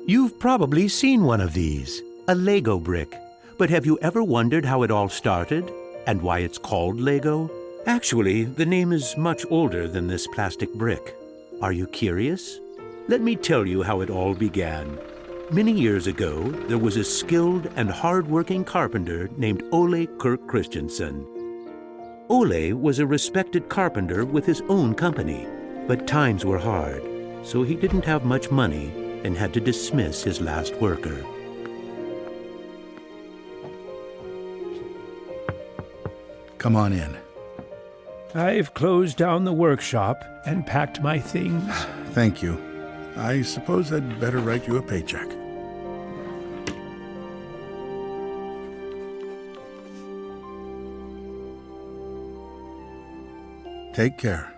You've probably seen one of these, a Lego brick. But have you ever wondered how it all started and why it's called Lego? Actually, the name is much older than this plastic brick. Are you curious? Let me tell you how it all began. Many years ago, there was a skilled and hard-working carpenter named Ole Kirk Christensen. Ole was a respected carpenter with his own company, but times were hard, so he didn't have much money and had to dismiss his last worker. Come on in. I've closed down the workshop and packed my things. Thank you. I suppose I'd better write you a paycheck. Take care.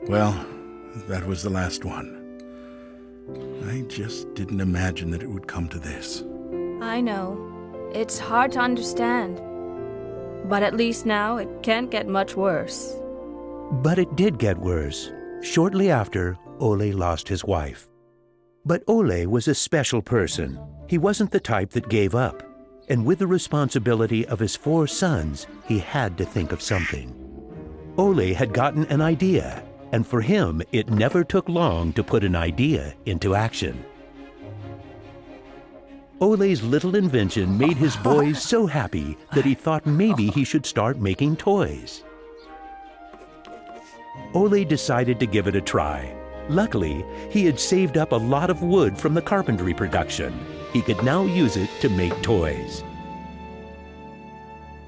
Well, that was the last one. I just didn't imagine that it would come to this. I know. It's hard to understand. But at least now it can't get much worse. But it did get worse. Shortly after, Ole lost his wife. But Ole was a special person. He wasn't the type that gave up. And with the responsibility of his 4 sons, he had to think of something. Ole had gotten an idea, and for him, it never took long to put an idea into action. Ole's little invention made his boys so happy that he thought maybe he should start making toys. Ole decided to give it a try. Luckily, he had saved up a lot of wood from the carpentry production. He could now use it to make toys.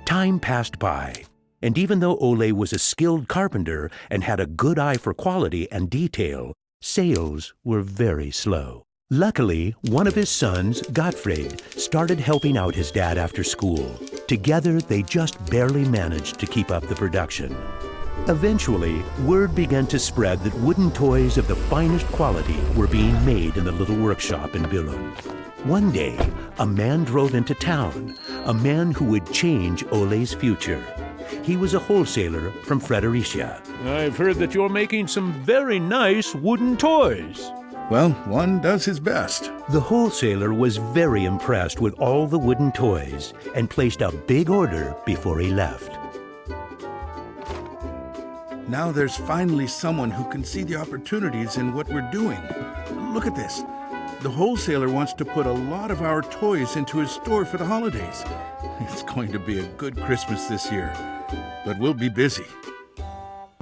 Time passed by, and even though Ole was a skilled carpenter and had a good eye for quality and detail, sales were very slow. Luckily, one of his sons, Gottfried, started helping out his dad after school. Together, they just barely managed to keep up the production. Eventually, word began to spread that wooden toys of the finest quality were being made in the little workshop in Billund. One day, a man drove into town, a man who would change Ole's future. He was a wholesaler from Fredericia. I've heard that you're making some very nice wooden toys. Well, one does his best. The wholesaler was very impressed with all the wooden toys and placed a big order before he left. Now there's finally someone who can see the opportunities in what we're doing. Look at this. The wholesaler wants to put a lot of our toys into his store for the holidays. It's going to be a good Christmas this year, but we'll be busy.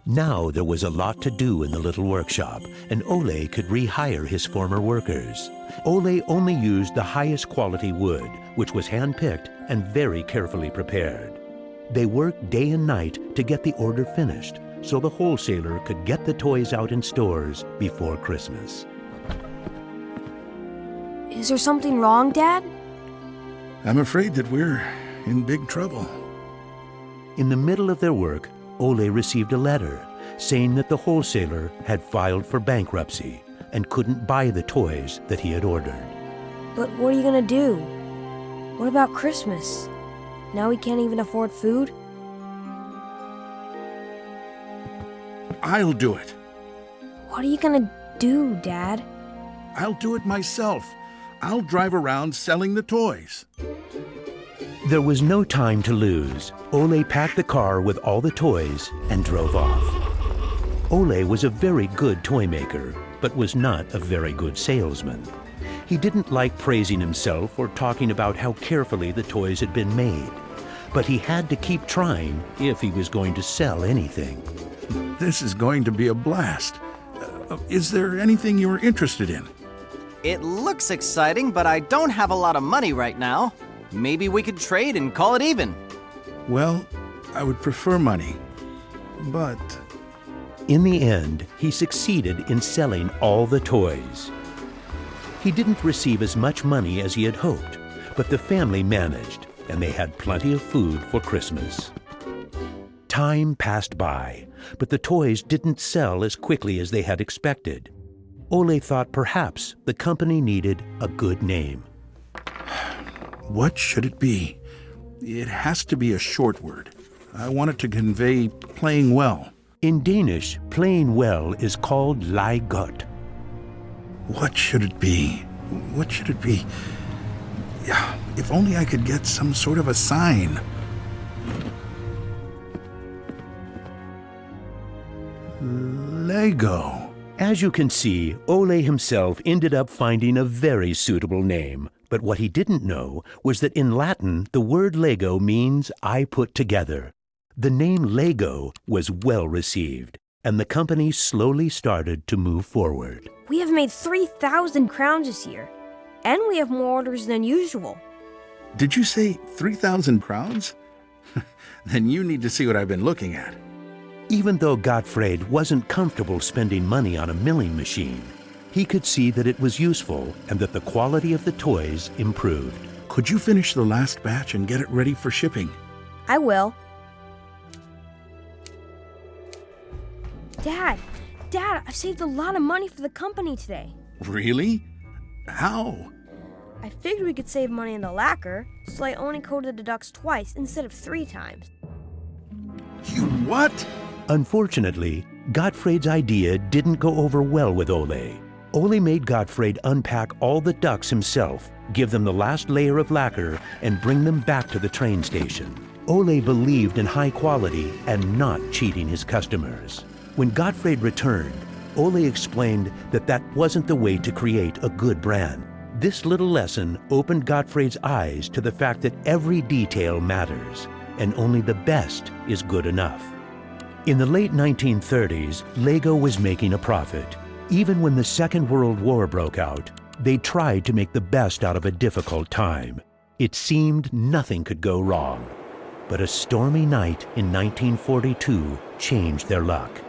Now there was a lot to do in the little workshop, and Ole could rehire his former workers. Ole only used the highest quality wood, which was hand-picked and very carefully prepared. They worked day and night to get the order finished, so the wholesaler could get the toys out in stores before Christmas. Is there something wrong, Dad? I'm afraid that we're in big trouble. In the middle of their work, Ole received a letter saying that the wholesaler had filed for bankruptcy and couldn't buy the toys that he had ordered. But what are you gonna do? What about Christmas? Now we can't even afford food? I'll do it. What are you gonna do, Dad? I'll do it myself. I'll drive around selling the toys. There was no time to lose. Ole packed the car with all the toys and drove off. Ole was a very good toy maker, but was not a very good salesman. He didn't like praising himself or talking about how carefully the toys had been made. But he had to keep trying if he was going to sell anything. This is going to be a blast. Is there anything you're interested in? It looks exciting, but I don't have a lot of money right now. Maybe we could trade and call it even. Well, I would prefer money, but... In the end, he succeeded in selling all the toys. He didn't receive as much money as he had hoped, but the family managed, and they had plenty of food for Christmas. Time passed by, but the toys didn't sell as quickly as they had expected. Ole thought perhaps the company needed a good name. What should it be? It has to be a short word. I want it to convey playing well. In Danish, playing well is called leg godt. What should it be? What should it be? Yeah, if only I could get some sort of a sign. Lego. As you can see, Ole himself ended up finding a very suitable name. But what he didn't know was that in Latin, the word Lego means I put together. The name Lego was well received, and the company slowly started to move forward. We have made 3,000 crowns this year, and we have more orders than usual. Did you say 3,000 crowns? Then you need to see what I've been looking at. Even though Gottfried wasn't comfortable spending money on a milling machine, he could see that it was useful and that the quality of the toys improved. Could you finish the last batch and get it ready for shipping? I will. Dad, I've saved a lot of money for the company today. Really? How? I figured we could save money in the lacquer, so I only coated the ducks twice instead of 3 times. You what? Unfortunately, Gottfried's idea didn't go over well with Ole. Ole made Gottfried unpack all the ducks himself, give them the last layer of lacquer, and bring them back to the train station. Ole believed in high quality and not cheating his customers. When Gottfried returned, Ole explained that that wasn't the way to create a good brand. This little lesson opened Gottfried's eyes to the fact that every detail matters, and only the best is good enough. In the late 1930s, Lego was making a profit. Even when the Second World War broke out, they tried to make the best out of a difficult time. It seemed nothing could go wrong. But a stormy night in 1942 changed their luck.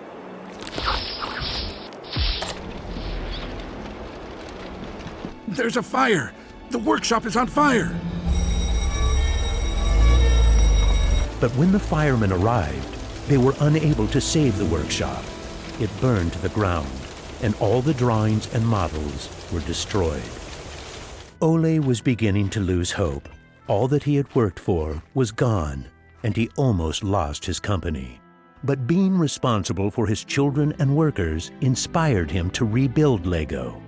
There's a fire! The workshop is on fire! But when the firemen arrived, they were unable to save the workshop. It burned to the ground, and all the drawings and models were destroyed. Ole was beginning to lose hope. All that he had worked for was gone, and he almost lost his company. But being responsible for his children and workers inspired him to rebuild Lego.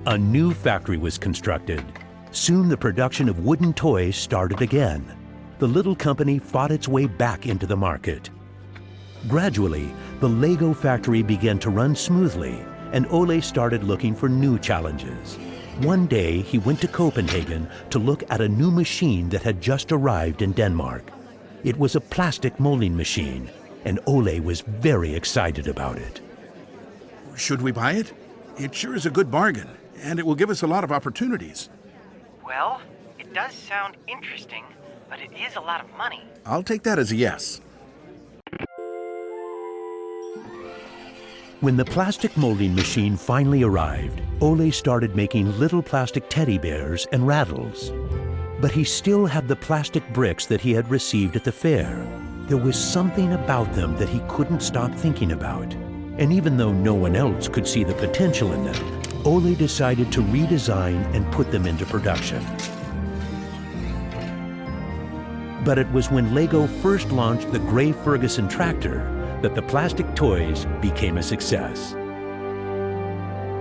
A new factory was constructed. Soon the production of wooden toys started again. The little company fought its way back into the market. Gradually, the Lego factory began to run smoothly, and Ole started looking for new challenges. One day, he went to Copenhagen to look at a new machine that had just arrived in Denmark. It was a plastic molding machine, and Ole was very excited about it. Should we buy it? It sure is a good bargain, and it will give us a lot of opportunities. Well, it does sound interesting, but it is a lot of money. I'll take that as a yes. When the plastic molding machine finally arrived, Ole started making little plastic teddy bears and rattles. But he still had the plastic bricks that he had received at the fair. There was something about them that he couldn't stop thinking about. And even though no one else could see the potential in them, Ole decided to redesign and put them into production. But it was when Lego first launched the Gray Ferguson tractor that the plastic toys became a success.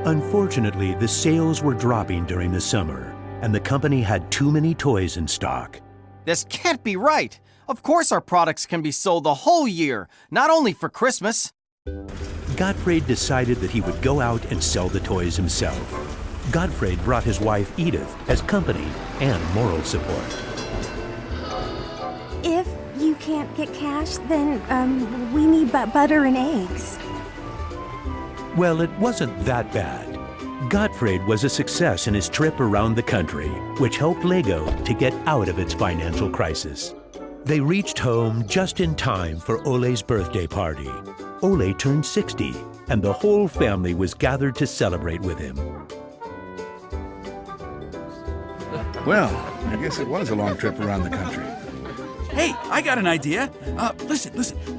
Unfortunately, the sales were dropping during the summer, and the company had too many toys in stock. This can't be right. Of course our products can be sold the whole year, not only for Christmas. Gottfried decided that he would go out and sell the toys himself. Gottfried brought his wife Edith as company and moral support. If you can't get cash, then we need butter and eggs. Well, it wasn't that bad. Gottfried was a success in his trip around the country, which helped Lego to get out of its financial crisis. They reached home just in time for Ole's birthday party. Ole turned 60, and the whole family was gathered to celebrate with him. Well, I guess it was a long trip around the country. Hey, I got an idea. Listen.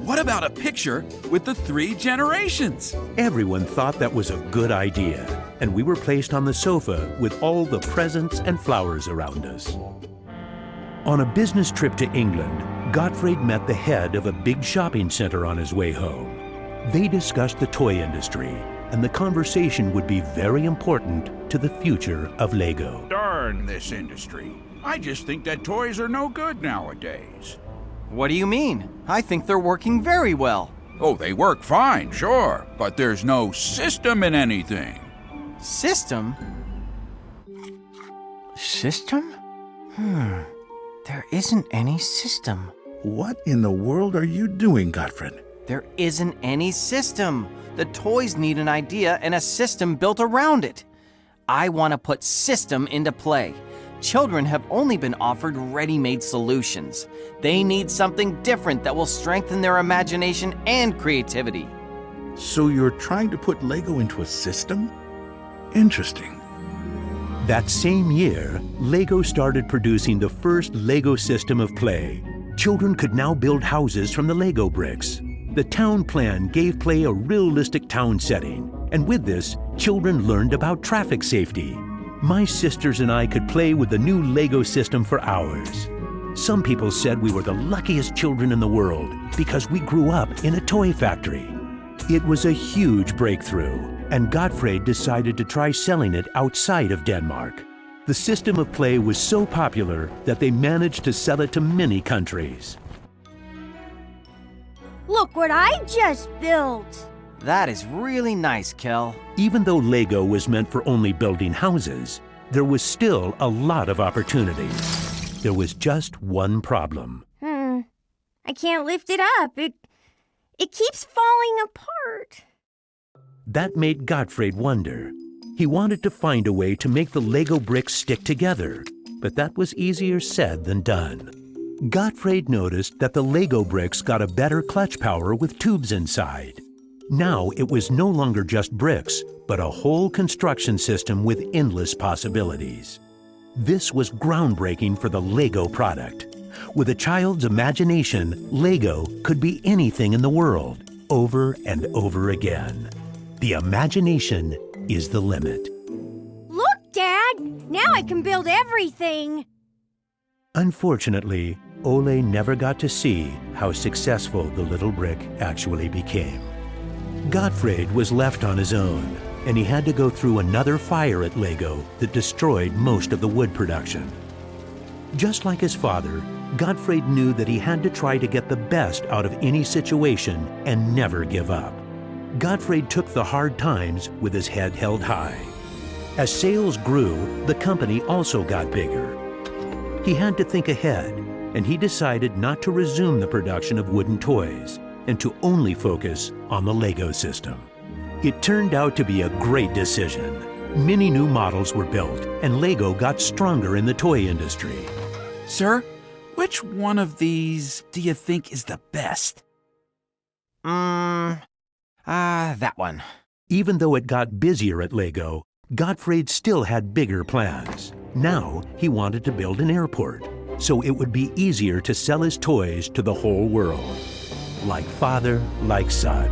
What about a picture with the 3 generations? Everyone thought that was a good idea, and we were placed on the sofa with all the presents and flowers around us. On a business trip to England, Gottfried met the head of a big shopping center on his way home. They discussed the toy industry, and the conversation would be very important to the future of Lego. Darn this industry. I just think that toys are no good nowadays. What do you mean? I think they're working very well. Oh, they work fine, sure, but there's no system in anything. System? System? There isn't any system. What in the world are you doing, Gottfried? There isn't any system. The toys need an idea and a system built around it. I want to put system into play. Children have only been offered ready-made solutions. They need something different that will strengthen their imagination and creativity. So you're trying to put Lego into a system? Interesting. That same year, Lego started producing the first Lego system of play. Children could now build houses from the Lego bricks. The town plan gave play a realistic town setting, and with this, children learned about traffic safety. My sisters and I could play with the new Lego system for hours. Some people said we were the luckiest children in the world because we grew up in a toy factory. It was a huge breakthrough, and Gottfried decided to try selling it outside of Denmark. The system of play was so popular that they managed to sell it to many countries. Look what I just built! That is really nice, Kel. Even though Lego was meant for only building houses, there was still a lot of opportunities. There was just one problem. I can't lift it up. It keeps falling apart. That made Gottfried wonder. He wanted to find a way to make the Lego bricks stick together, but that was easier said than done. Gottfried noticed that the Lego bricks got a better clutch power with tubes inside. Now it was no longer just bricks, but a whole construction system with endless possibilities. This was groundbreaking for the Lego product. With a child's imagination, Lego could be anything in the world, over and over again. The imagination is the limit. Look, Dad! Now I can build everything! Unfortunately, Ole never got to see how successful the little brick actually became. Gottfried was left on his own, and he had to go through another fire at Lego that destroyed most of the wood production. Just like his father, Gottfried knew that he had to try to get the best out of any situation and never give up. Gottfried took the hard times with his head held high. As sales grew, the company also got bigger. He had to think ahead, and he decided not to resume the production of wooden toys and to only focus on the Lego system. It turned out to be a great decision. Many new models were built, and Lego got stronger in the toy industry. Sir, which one of these do you think is the best? That one. Even though it got busier at Lego, Gottfried still had bigger plans. Now he wanted to build an airport, so it would be easier to sell his toys to the whole world. Like father, like son.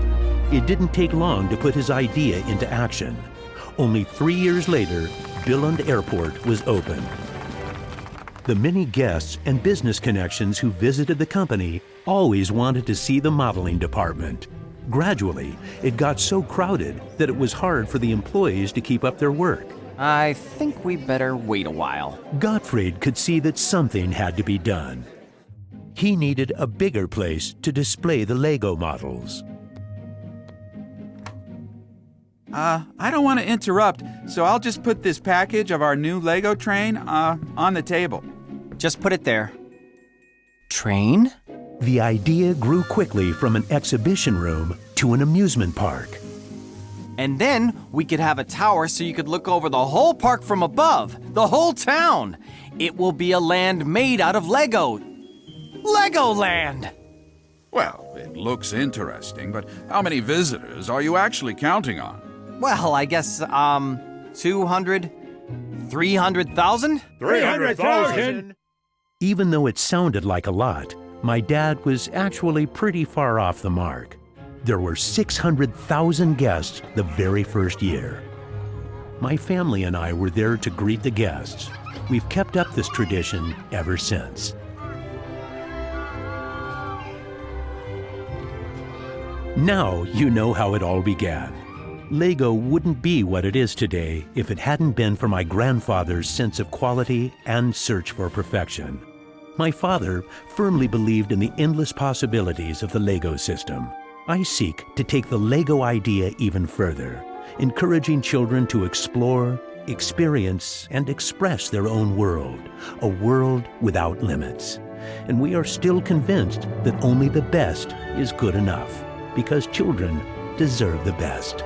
It didn't take long to put his idea into action. Only 3 years later, Billund Airport was opened. The many guests and business connections who visited the company always wanted to see the modeling department. Gradually, it got so crowded that it was hard for the employees to keep up their work. I think we better wait a while. Gottfried could see that something had to be done. He needed a bigger place to display the Lego models. I don't want to interrupt, so I'll just put this package of our new Lego train on the table. Just put it there. Train? The idea grew quickly from an exhibition room to an amusement park. And then we could have a tower so you could look over the whole park from above, the whole town. It will be a land made out of Lego. Legoland! Well, it looks interesting, but how many visitors are you actually counting on? Well, I guess, 200, 300,000? 300,000! Even though it sounded like a lot, my dad was actually pretty far off the mark. There were 600,000 guests the very first year. My family and I were there to greet the guests. We've kept up this tradition ever since. Now you know how it all began. Lego wouldn't be what it is today if it hadn't been for my grandfather's sense of quality and search for perfection. My father firmly believed in the endless possibilities of the Lego system. I seek to take the Lego idea even further, encouraging children to explore, experience, and express their own world, a world without limits. And we are still convinced that only the best is good enough, because children deserve the best.